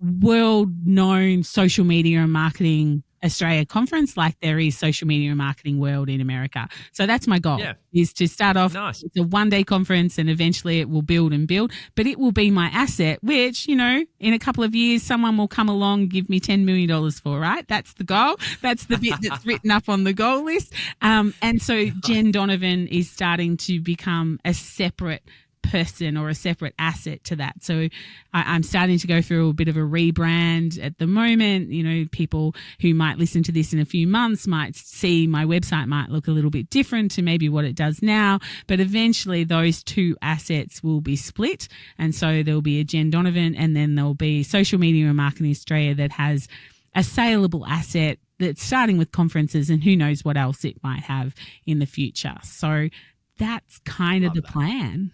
world-known social media and marketing Australia conference like there is social media and marketing world in America. So that's my goal, is to start off. Nice. It's a one-day conference and eventually it will build and build, but it will be my asset, which, you know, in a couple of years, someone will come along and give me $10 million for, right? That's the goal. That's the bit that's written up on the goal list. And so Jenn Donovan is starting to become a separate person or a separate asset to that. So I'm starting to go through a bit of a rebrand at the moment. You know, people who might listen to this in a few months might see my website might look a little bit different to maybe what it does now, but eventually those two assets will be split. And so there'll be a Jenn Donovan and then there'll be Social Media and Marketing Australia that has a saleable asset that's starting with conferences, and who knows what else it might have in the future. So that's kind of the plan.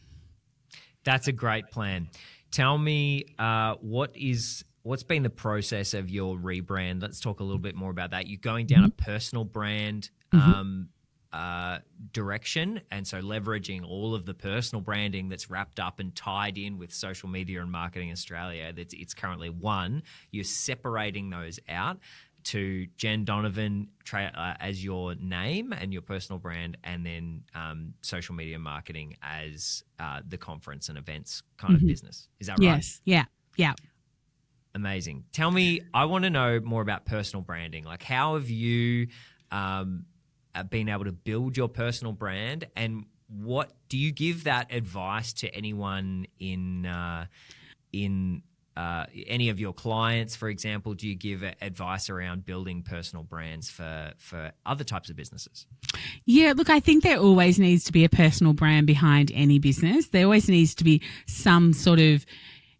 That's a great plan. Tell me, what's been the process of your rebrand? Let's talk a little bit more about that. You're going down a personal brand direction, and so leveraging all of the personal branding that's wrapped up and tied in with Social Media and Marketing Australia. It's currently one. You're separating those out to Jenn Donovan as your name and your personal brand, and then social media marketing as the conference and events kind of business. Is that right? Yes. Yeah. Amazing. Tell me, I want to know more about personal branding. Like, how have you been able to build your personal brand, and what do you give that advice to anyone in any of your clients, for example? Do you give advice around building personal brands for other types of businesses? Yeah, look, I think there always needs to be a personal brand behind any business. There always needs to be some sort of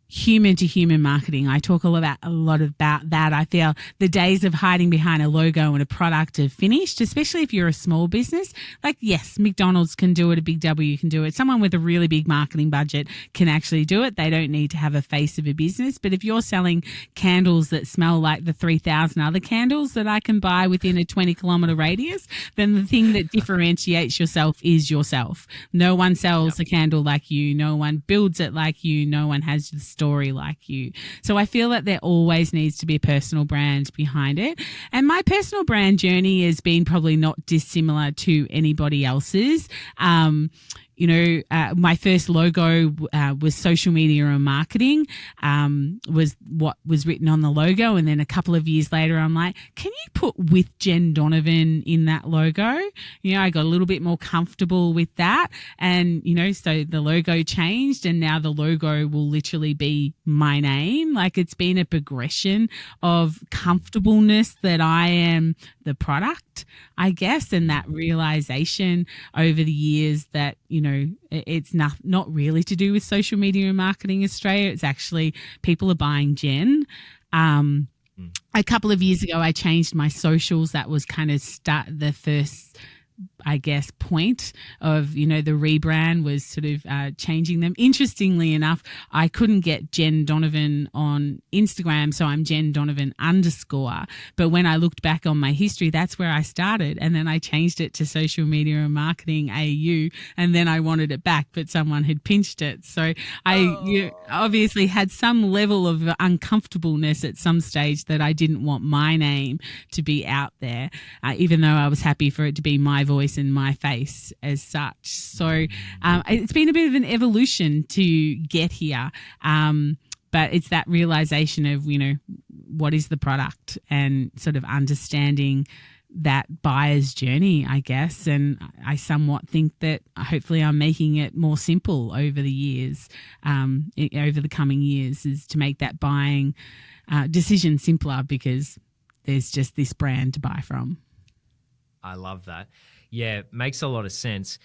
human to human marketing. I talk a lot about that. I feel the days of hiding behind a logo and a product have finished, especially if you're a small business. Like, yes, McDonald's can do it, a Big W can do it. Someone with a really big marketing budget can actually do it. They don't need to have a face of a business. But if you're selling candles that smell like the 3,000 other candles that I can buy within a 20-kilometer radius, then the thing that differentiates yourself is yourself. No one sells a candle like you. No one builds it like you. No one has the story like you. So I feel that there always needs to be a personal brand behind it. And my personal brand journey has been probably not dissimilar to anybody else's. My first logo was social media and marketing, was what was written on the logo. And then a couple of years later, I'm like, can you put with Jenn Donovan in that logo? You know, I got a little bit more comfortable with that. And, you know, so the logo changed, and now the logo will literally be my name. Like, it's been a progression of comfortableness that I am the product, I guess, and that realization over the years that, you know, it's not really to do with Social Media and Marketing Australia. It's actually people are buying Jenn. A couple of years ago, I changed my socials. That was kind of the first, I guess, point of, you know, the rebrand was sort of changing them. Interestingly enough, I couldn't get Jenn Donovan on Instagram, so I'm Jenn Donovan _. But when I looked back on my history, that's where I started. And then I changed it to Social Media and Marketing AU, and then I wanted it back, but someone had pinched it. So I obviously had some level of uncomfortableness at some stage that I didn't want my name to be out there, even though I was happy for it to be my voice and my face as such. So it's been a bit of an evolution to get here. But it's that realization of, you know, what is the product, and sort of understanding that buyer's journey, I guess. And I somewhat think that hopefully I'm making it more simple over the years, over the coming years, is to make that buying decision simpler, because there's just this brand to buy from. I love that. Yeah, makes a lot of sense.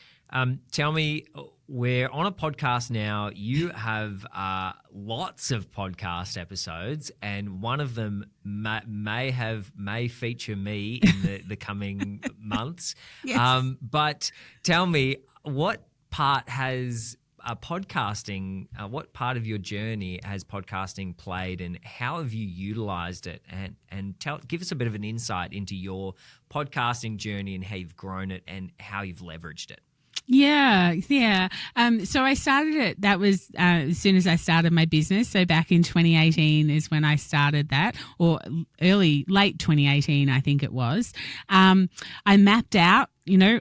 Tell me, we're on a podcast now. You have lots of podcast episodes, and one of them may feature me in the coming months. Yes. But tell me, what part has podcasting? What part of your journey has podcasting played, and how have you utilized it? And give us a bit of an insight into your podcasting journey and how you've grown it and how you've leveraged it. Yeah. So I started it. That was as soon as I started my business. So back in 2018 is when I started that, or late 2018, I think it was. I mapped out,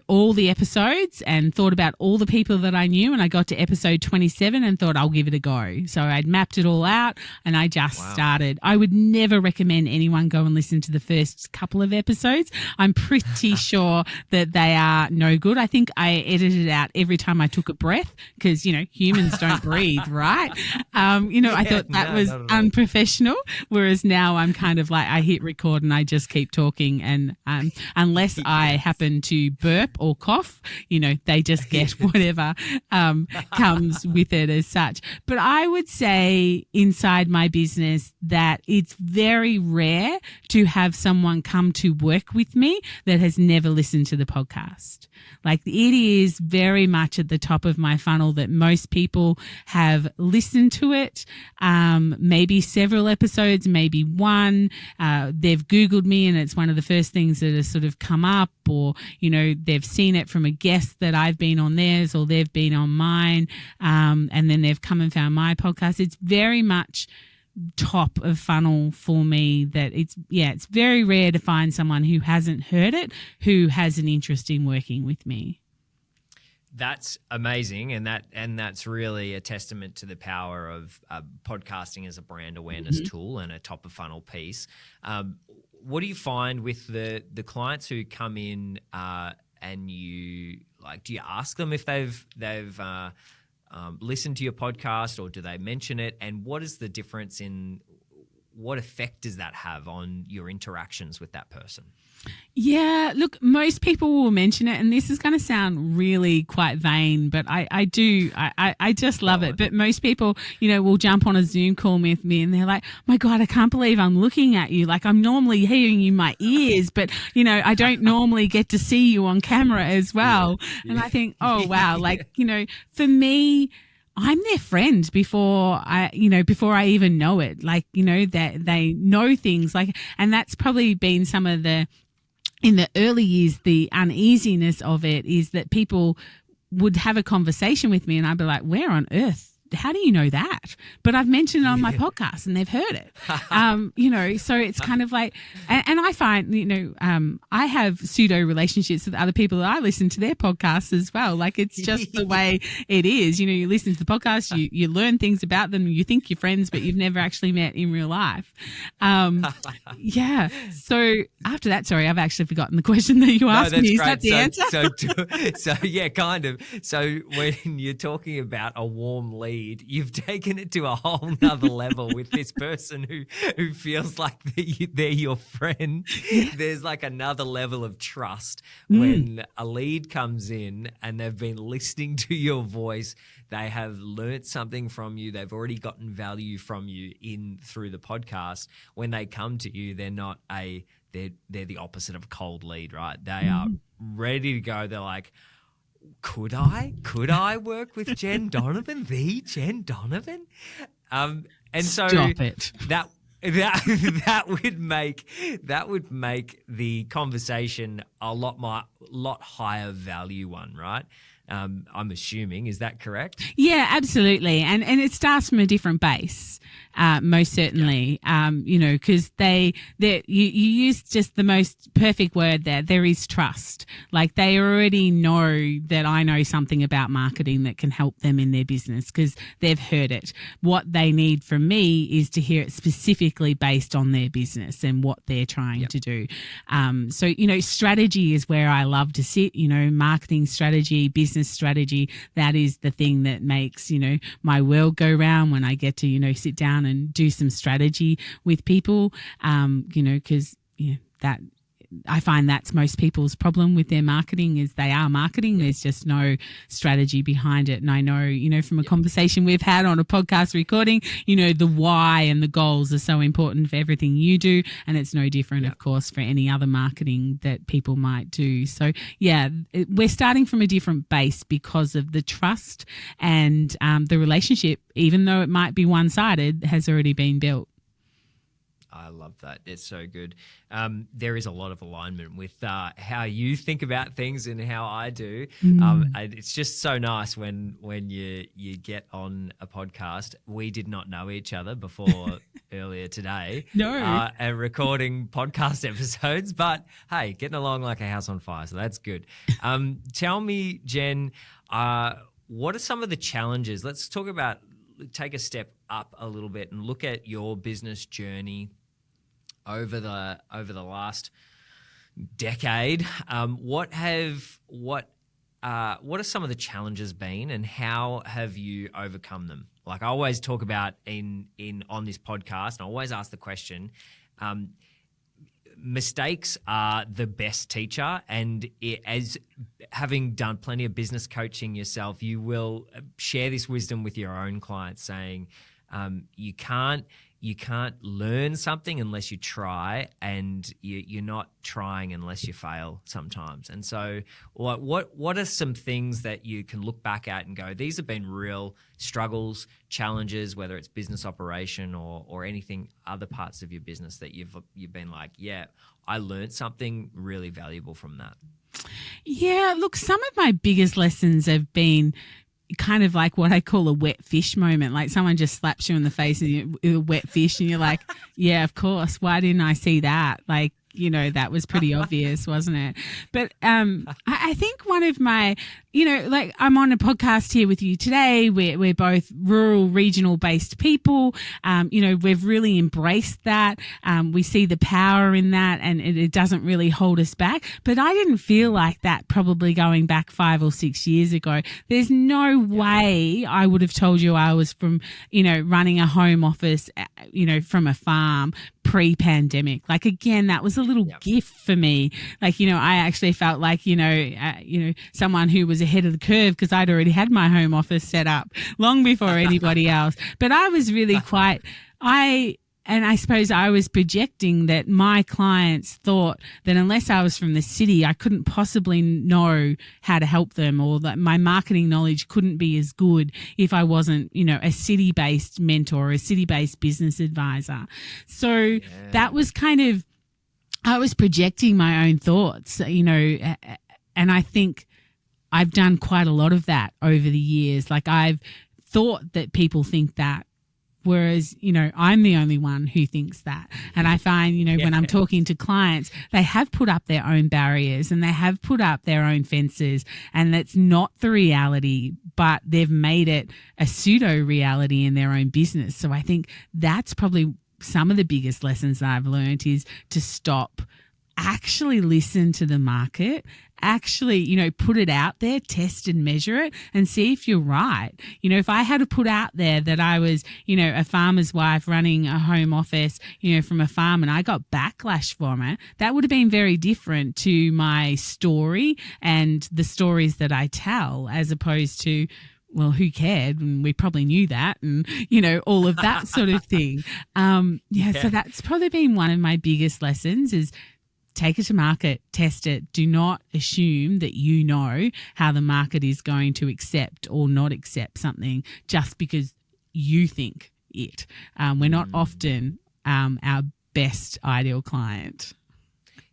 all the episodes and thought about all the people that I knew. And I got to episode 27 and thought I'll give it a go. So I'd mapped it all out and I just started. I would never recommend anyone go and listen to the first couple of episodes. I'm pretty sure that they are no good. I think I edited out every time I took a breath because, humans don't breathe, right? I thought that was unprofessional. Whereas now I'm kind of like, I hit record and I just keep talking. And unless I happen to burp or cough, they just get whatever comes with it as such. But I would say inside my business that it's very rare to have someone come to work with me that has never listened to the podcast. Like, it is very much at the top of my funnel that most people have listened to it, maybe several episodes, maybe one. They've Googled me and it's one of the first things that has sort of come up, or, they've seen it from a guest that I've been on theirs or they've been on mine, and then they've come and found my podcast. It's very much top of funnel for me. That it's very rare to find someone who hasn't heard it, who has an interest in working with me. That's amazing, and that's really a testament to the power of podcasting as a brand awareness tool and a top of funnel piece. What do you find with the clients who come in and you do you ask them if they've listened to your podcast, or do they mention it? And what is the difference in what effect does that have on your interactions with that person? Yeah, look, most people will mention it, and this is going to sound really quite vain, but I just love it. But most people, will jump on a Zoom call with me and they're like, my God, I can't believe I'm looking at you. Like, I'm normally hearing you in my ears, but, I don't normally get to see you on camera as well. Yeah. And I think, oh, wow, for me, I'm their friend before I even know it. That they know things and that's probably been some of in the early years, the uneasiness of it is that people would have a conversation with me and I'd be like, where on earth? How do you know that? But I've mentioned it on my podcast and they've heard it. So it's kind of like, and I find, I have pseudo relationships with other people that I listen to their podcasts as well. Like, it's just the way it is. You listen to the podcast, you learn things about them, you think you're friends, but you've never actually met in real life. Yeah. So after that, sorry, I've actually forgotten the question that you asked me. Is that the answer? So yeah, kind of. So when you're talking about a warm lead, you've taken it to a whole nother level with this person who feels like they're your friend. There's like another level of trust when a lead comes in and they've been listening to your voice. They have learnt something from you. They've already gotten value from you through the podcast. When they come to you, they're not they're the opposite of a cold lead, right? They are ready to go. They're like, Could I work with Jenn Donovan, the Jenn Donovan? And so Stop it. that would make the conversation a lot higher value one, right? I'm assuming, is that correct? Yeah, absolutely. And it starts from a different base, most certainly. Yeah. Because you used just the most perfect word there. There is trust. Like, they already know that I know something about marketing that can help them in their business because they've heard it. What they need from me is to hear it specifically based on their business and what they're trying to do. So, strategy is where I love to sit, marketing strategy, business strategy. That is the thing that makes, my world go round when I get to, sit down and do some strategy with people, because, that I find that's most people's problem with their marketing is they are marketing. There's just no strategy behind it. And I know, from a conversation we've had on a podcast recording, the why and the goals are so important for everything you do. And it's no different, of course, for any other marketing that people might do. So, we're starting from a different base because of the trust and the relationship, even though it might be one-sided, has already been built. I love that. It's so good. There is a lot of alignment with how you think about things and how I do. It's just so nice when you get on a podcast. We did not know each other before earlier today. No. And recording podcast episodes, but hey, getting along like a house on fire. So that's good. Tell me, Jenn, what are some of the challenges? Let's take a step up a little bit and look at your business journey over the last decade. What are some of the challenges been, and how have you overcome them? Like I always talk about on this podcast, and I always ask the question, mistakes are the best teacher, and as having done plenty of business coaching yourself, you will share this wisdom with your own clients, saying you can't learn something unless you try, and you're not trying unless you fail sometimes. And so what are some things that you can look back at and go, these have been real struggles, challenges, whether it's business operation or anything, other parts of your business that you've been like, yeah, I learned something really valuable from that? Yeah, look, some of my biggest lessons have been kind of like what I call a wet fish moment. Like someone just slaps you in the face and you're a wet fish and you're like, yeah, of course. Why didn't I see that? Like, that was pretty obvious, wasn't it? But I think one of my, like I'm on a podcast here with you today. We're both rural, regional based people. We've really embraced that. We see the power in that, and it doesn't really hold us back. But I didn't feel like that probably going back 5 or 6 years ago. There's no way I would have told you I was from, running a home office, from a farm pre-pandemic. Like, again, that was a little gift for me. Like, I actually felt like, someone who was ahead of the curve because I'd already had my home office set up long before anybody else. But I was really and I suppose I was projecting that my clients thought that unless I was from the city, I couldn't possibly know how to help them, or that my marketing knowledge couldn't be as good if I wasn't, a city-based mentor or a city-based business advisor. So that was I was projecting my own thoughts, and I think I've done quite a lot of that over the years. Like I've thought that people think that, whereas, I'm the only one who thinks that. And I find, when I'm talking to clients, they have put up their own barriers and they have put up their own fences, and that's not the reality, but they've made it a pseudo reality in their own business. So I think that's probably some of the biggest lessons that I've learned, is to stop, actually listen to the market, actually, put it out there, test and measure it and see if you're right. If I had to put out there that I was, a farmer's wife running a home office, from a farm, and I got backlash from it, that would have been very different to my story and the stories that I tell, as opposed to, well, who cared? And we probably knew that, and, all of that sort of thing. So that's probably been one of my biggest lessons, is take it to market, test it. Do not assume that you know how the market is going to accept or not accept something just because you think it. We're not often our best ideal client.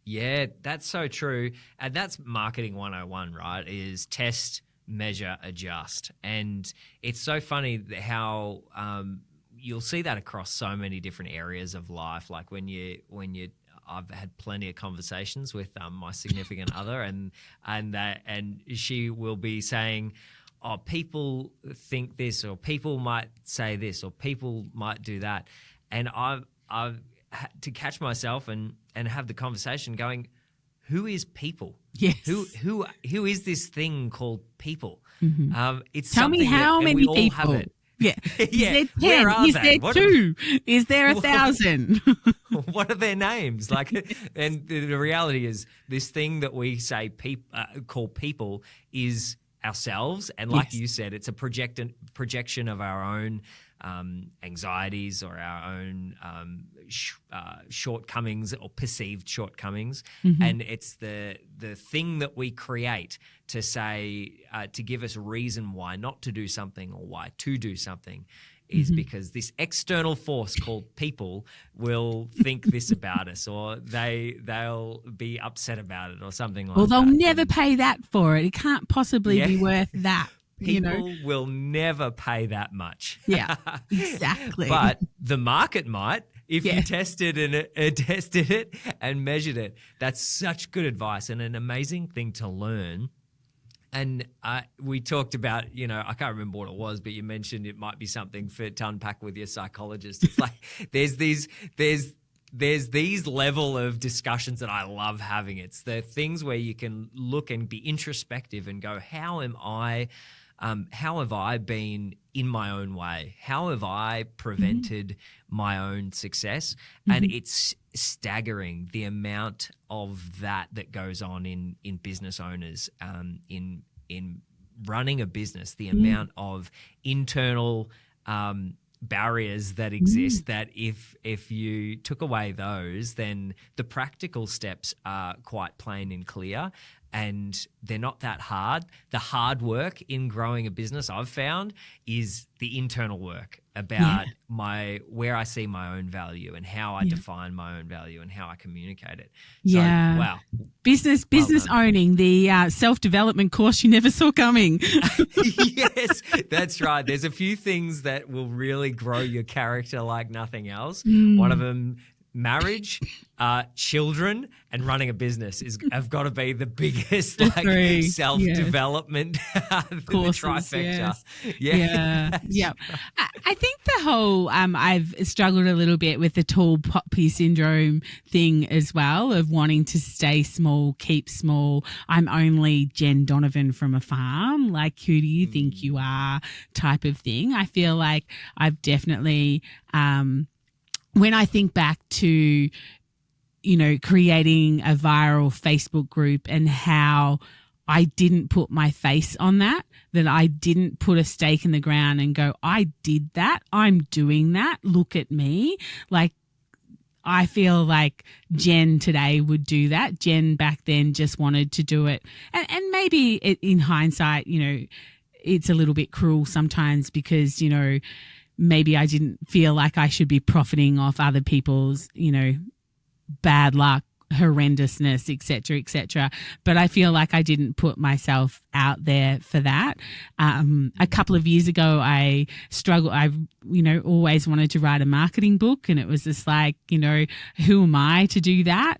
Yeah, that's so true. And that's marketing 101, right? Is test, measure, adjust. And it's so funny how you'll see that across so many different areas of life. Like when you I've had plenty of conversations with my significant other, and she will be saying, "Oh, people think this, or people might say this, or people might do that," and I've had to catch myself and have the conversation, going, "Who is people? Yes. Who is this thing called people?" Mm-hmm. It's Tell me something how that, many we all people. have it. Yeah. Yeah, Is there where 10? are Is they? there What 2? Is there 1,000? what are their names? Like, and the reality is, this thing that we say call people is ourselves, and like Yes. you said, it's a projection of our own anxieties or our own shortcomings or perceived shortcomings, and it's the thing that we create to say to give us a reason why not to do something or why to do something. Is because this external force called people will think this about us, or they'll be upset about it, or something like that. Or they'll never pay that for it. It can't possibly be worth that. People will never pay that much. Yeah, exactly. But the market might if Yeah. you tested it and measured it. That's such good advice and an amazing thing to learn. And we talked about, I can't remember what it was, but you mentioned it might be something to unpack with your psychologist. It's like there's these level of discussions that I love having. It's the things where you can look and be introspective and go, how have I been in my own way? How have I prevented my own success? And it's staggering the amount of that goes on in business owners, in running a business, the amount of internal barriers that exist, that if you took away those, then the practical steps are quite plain and clear, and they're not that hard. The hard work in growing a business, I've found, is the internal work about where I see my own value and how I define my own value and how I communicate it. So, wow. Business owning, the self-development course you never saw coming. Yes, that's right. There's a few things that will really grow your character like nothing else. One of them, marriage, children, and running a business have got to be the biggest self-development courses, the trifecta. Yes. Yeah. I think the whole I've struggled a little bit with the tall poppy syndrome thing as well, of wanting to stay small, keep small. I'm only Jenn Donovan from a farm. Like, who do you think you are? Type of thing. I feel like I've definitely when I think back to, creating a viral Facebook group and how I didn't put my face on that I didn't put a stake in the ground and go, I did that. I'm doing that. Look at me. Like, I feel like Jenn today would do that. Jenn back then just wanted to do it. And maybe in hindsight, it's a little bit cruel sometimes because, maybe I didn't feel like I should be profiting off other people's, bad luck, horrendousness, etc., etc. But I feel like I didn't put myself out there for that. A couple of years ago, I struggled. I've always wanted to write a marketing book, and it was just like, who am I to do that?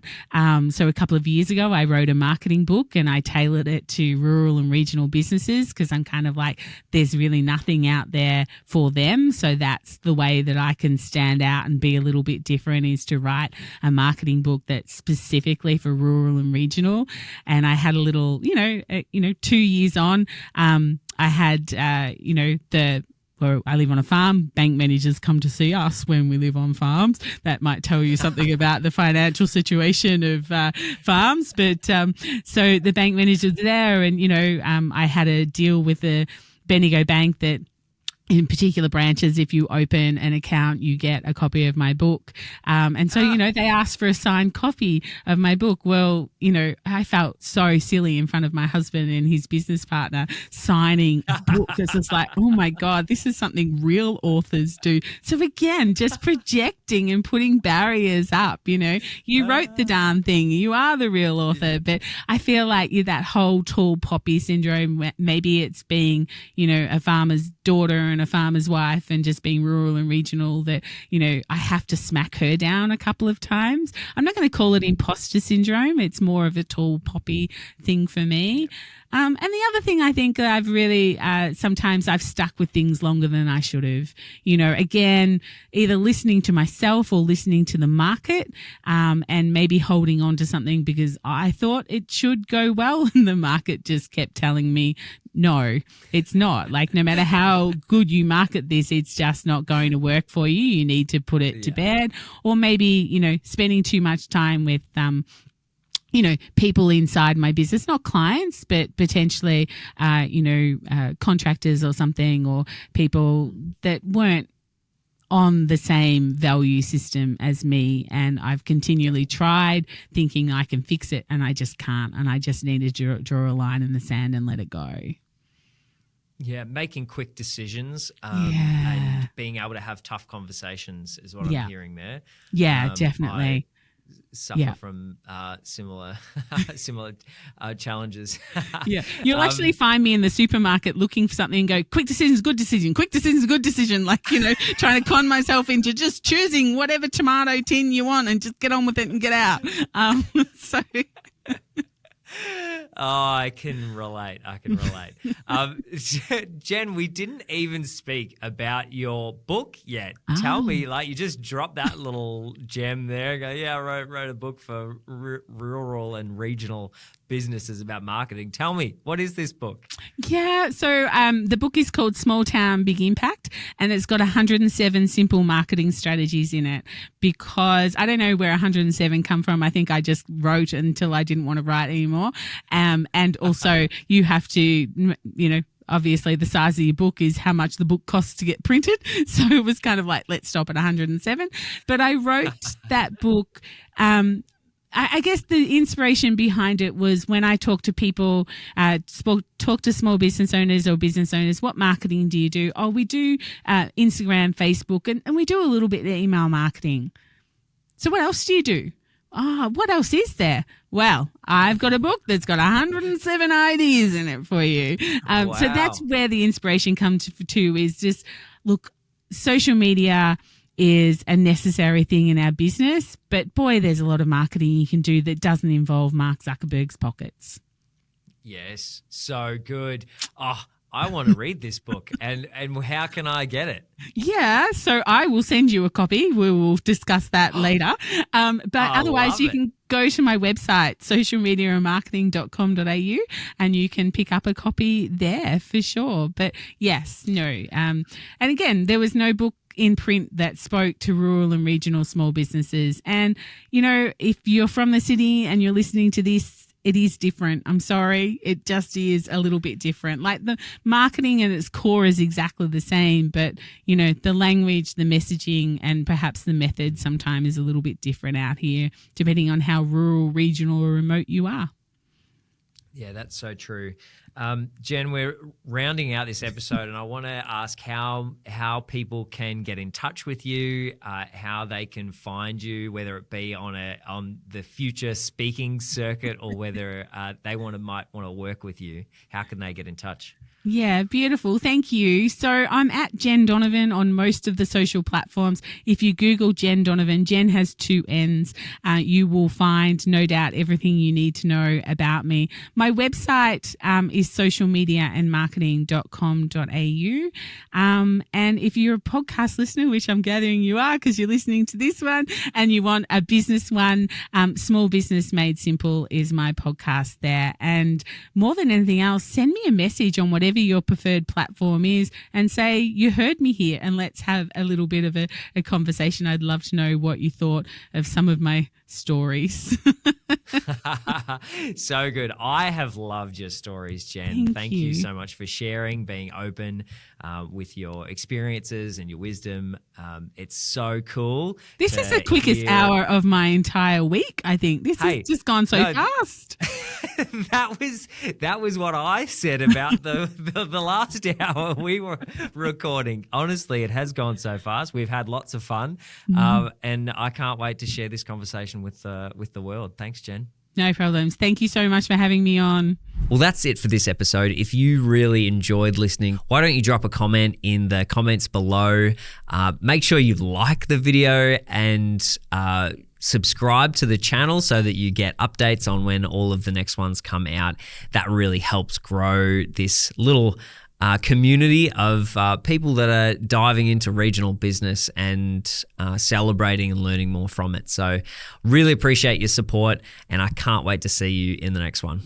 So a couple of years ago, I wrote a marketing book, and I tailored it to rural and regional businesses because I'm kind of like, there's really nothing out there for them. So that's the way that I can stand out and be a little bit different, is to write a marketing book that's specifically for rural and regional. And I had a little, 2 years on, I had, where I live on a farm, bank managers come to see us when we live on farms. That might tell you something about the financial situation of farms. But so the bank managers are there, and, I had a deal with the Bendigo Bank that in particular branches, if you open an account, you get a copy of my book. And so, they asked for a signed copy of my book. Well, I felt so silly in front of my husband and his business partner signing a book. It's just like, oh my God, this is something real authors do. So again, just projecting and putting barriers up, you wrote the darn thing. You are the real author. But I feel like that whole tall poppy syndrome, maybe it's being, a farmer's daughter and a farmer's wife and just being rural and regional, that, I have to smack her down a couple of times. I'm not going to call it imposter syndrome. It's more of a tall poppy thing for me. And the other thing I think that I've really, sometimes I've stuck with things longer than I should have. Again, either listening to myself or listening to the market, and maybe holding on to something because I thought it should go well and the market just kept telling me, no, it's not. Like, no matter how good you market this, it's just not going to work for you. You need to put it to bed. Or maybe, spending too much time with, people inside my business, not clients, but potentially, contractors or something, or people that weren't on the same value system as me. And I've continually tried thinking I can fix it and I just can't. And I just need to draw a line in the sand and let it go. Yeah, making quick decisions and being able to have tough conversations is what I'm hearing there. Yeah, definitely. I suffer from similar challenges. Yeah, you'll actually find me in the supermarket looking for something and go, quick decisions, good decision, quick decisions, good decision. Like, trying to con myself into just choosing whatever tomato tin you want and just get on with it and get out. So... Oh, I can relate. Jenn, we didn't even speak about your book yet. Tell me, you just dropped that little gem there. Go, I wrote a book for rural and regional businesses about marketing. Tell me, what is this book? Yeah, so the book is called Small Town, Big Impact, and it's got 107 simple marketing strategies in it, because I don't know where 107 come from. I think I just wrote until I didn't want to write anymore. And also you have to, obviously the size of your book is how much the book costs to get printed. So it was kind of like, let's stop at 107. But I wrote that book, I guess the inspiration behind it was when I talk to people, talk to small business owners or business owners, what marketing do you do? Oh, we do Instagram, Facebook, and we do a little bit of email marketing. So what else do you do? What else is there? Well, I've got a book that's got 107 ideas in it for you. Wow. So that's where the inspiration comes to is just, look, social media is a necessary thing in our business, but boy, there's a lot of marketing you can do that doesn't involve Mark Zuckerberg's pockets. Yes, so good. I want to read this book, and how can I get it? Yeah, so I will send you a copy. We will discuss that later. But otherwise, you can go to my website, socialmediaandmarketing.com.au, and you can pick up a copy there for sure. But yes, no. And again, there was no book in print that spoke to rural and regional small businesses. And, if you're from the city and you're listening to this, it is different. I'm sorry. It just is a little bit different. Like, the marketing at its core is exactly the same, but, the language, the messaging, and perhaps the method sometimes is a little bit different out here, depending on how rural, regional, or remote you are. Yeah, that's so true. Jenn, we're rounding out this episode, and I want to ask how people can get in touch with you, how they can find you, whether it be on the future speaking circuit or whether they might want to work with you. How can they get in touch? Yeah, beautiful. Thank you. So I'm at Jenn Donovan on most of the social platforms. If you Google Jenn Donovan, Jenn has 2 N's. You will find, no doubt, everything you need to know about me. My website is socialmediaandmarketing.com.au. And if you're a podcast listener, which I'm gathering you are because you're listening to this one, and you want a business one, Small Business Made Simple is my podcast there. And more than anything else, send me a message on whatever your preferred platform is and say, you heard me here, and let's have a little bit of a conversation. I'd love to know what you thought of some of my stories. So good. I have loved your stories, Jenn. Thank you so much for sharing, being open with your experiences and your wisdom. It's so cool. This is the quickest hour of my entire week, I think. This has just gone so fast. That was what I said about the last hour we were recording. Honestly, it has gone so fast. We've had lots of fun, and I can't wait to share this conversation with the world. Thanks, Jenn. No problems. Thank you so much for having me on. Well, that's it for this episode. If you really enjoyed listening, why don't you drop a comment in the comments below? Make sure you like the video and subscribe to the channel so that you get updates on when all of the next ones come out. That really helps grow this little community of people that are diving into regional business and celebrating and learning more from it. So really appreciate your support, and I can't wait to see you in the next one.